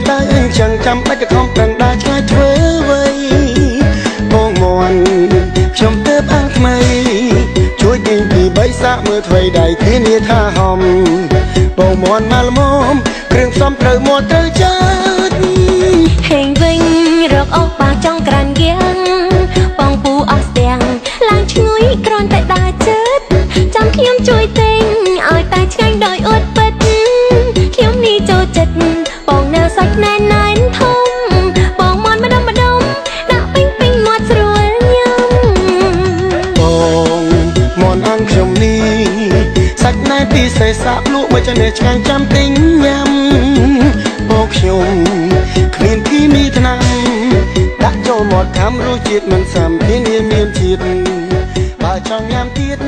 ក្តៅអញ្ចឹងចាំបាច់ទៅខំប្រឹងដើរឆ្ងាយធ្វើអ្វីបងមន់ខ្ញុំទៅបានថ្មីជួយទិញពី3សាកមើលថ្មីដៃធានាថាហំបងមន់មកល្មមគ្រឿងផ្សំត្រូវមាត់ត្រូវចាត់ហេងវិញរកអុកបាចង់ក្រាញ់យ៉ាងបងពូអស់ស្ទាំងឡើងឈ្ងុយគ្រាន់តែដើរចិត្តចាំខ្ញុំជួយទិញឲ្យតែឆ្ងាញ់ដោយអត់ពិតខ្ញុំនេះចូលចិត្តបងនៅសាច់ណែនណែនធំបងមន់ម្ដុំដាក់ពេញមាត់ស្រួលញ៉ាំបងមន់អាំងខ្ញុំនេះសាច់ណែនពីសេសាក់លក់មកចានេះឆ្ងាញ់ចាំទិញញ៉ាំបងខ្ញុំគ្មានគីមីថ្នាំដាក់ចូលមាត់ខាំរសជាតិមិនសាំធានាមានជាតិបើចង់ញ៉ាំទៀត